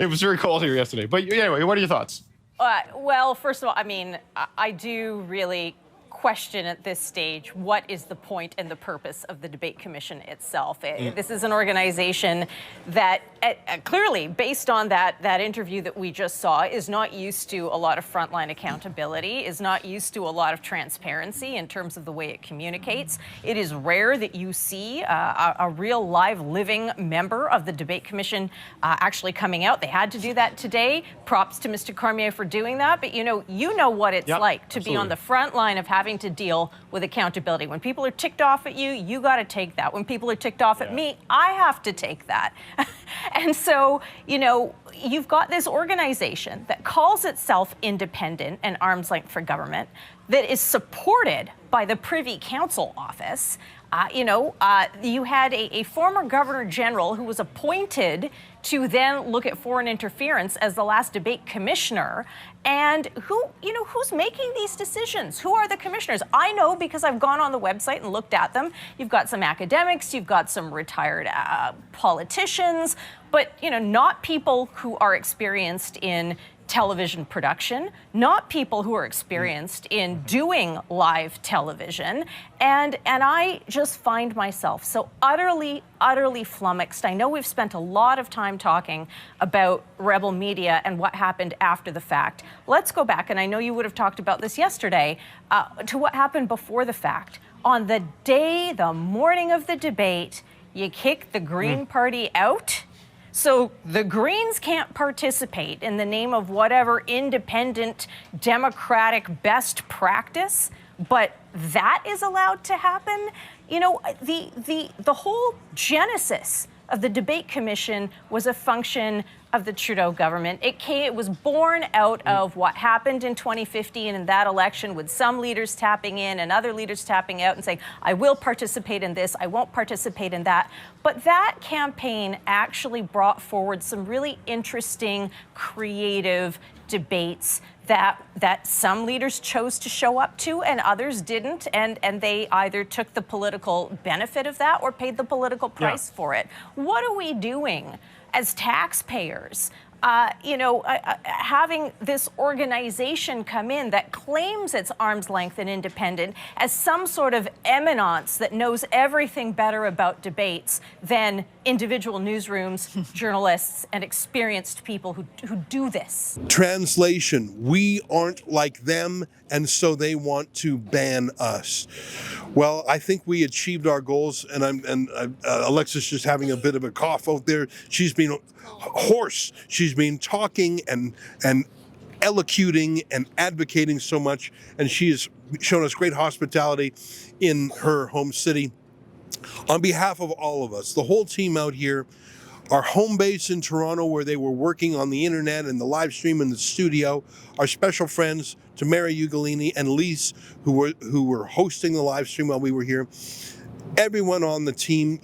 It was very cold here yesterday. But anyway, what are your thoughts? Well, first of all, I mean, I do really question at this stage what is the point and the purpose of the debate commission itself. This is an organization that clearly, based on that interview that we just saw, is not used to a lot of frontline accountability, is not used to a lot of transparency in terms of the way it communicates. It is rare that you see a real live living member of the debate commission actually coming out. They had to do that today. Props to Mr. Cormier for doing that. But you know what it's like to be on the front line of having to deal with accountability. When people are ticked off at you, you got to take that. When people are ticked off at me, I have to take that. And so, you've got this organization that calls itself independent and arm's length for government, that is supported by the Privy Council office. You had a former Governor General who was appointed to then look at foreign interference as the last debate commissioner. And who's making these decisions? Who are the commissioners? I know because I've gone on the website and looked at them. You've got some academics, you've got some retired politicians, but not people who are experienced in television production, not people who are experienced in doing live television. And I just find myself so utterly flummoxed. I know we've spent a lot of time talking about Rebel Media and what happened after the fact. Let's go back, and I know you would have talked about this yesterday, to what happened before the fact. On the morning of the debate, you kick the Green Party out. So the Greens can't participate in the name of whatever independent, democratic best practice, but that is allowed to happen. The whole genesis of the debate commission was a function of the Trudeau government. It was born out of what happened in 2015 in that election, with some leaders tapping in and other leaders tapping out and saying, I will participate in this, I won't participate in that. But that campaign actually brought forward some really interesting, creative debates that some leaders chose to show up to and others didn't, and they either took the political benefit of that or paid the political price for it. What are we doing as taxpayers? Having this organization come in that claims it's arm's length and independent as some sort of eminence that knows everything better about debates than individual newsrooms, journalists, and experienced people who do this. Translation, we aren't like them, and so they want to ban us. Well, I think we achieved our goals, and Alexis just having a bit of a cough out there. She's been hoarse. She's been talking and elocuting and advocating so much, and she has shown us great hospitality in her home city. On behalf of all of us, the whole team out here, our home base in Toronto where they were working on the internet and the live stream in the studio, our special friends Tamara Ugolini and Lise who were hosting the live stream while we were here, everyone on the team,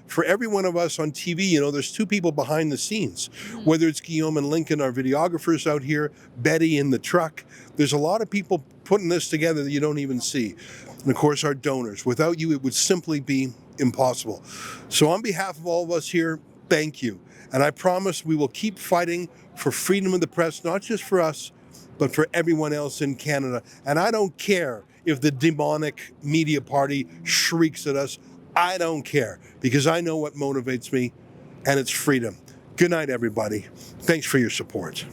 for every one of us on TV, there's two people behind the scenes, whether it's Guillaume and Lincoln, our videographers out here, Betty in the truck. There's a lot of people putting this together that you don't even see. And of course, our donors. Without you, it would simply be impossible. So on behalf of all of us here, thank you. And I promise we will keep fighting for freedom of the press, not just for us, but for everyone else in Canada. And I don't care if the demonic media party shrieks at us. I don't care, because I know what motivates me, and it's freedom. Good night, everybody. Thanks for your support.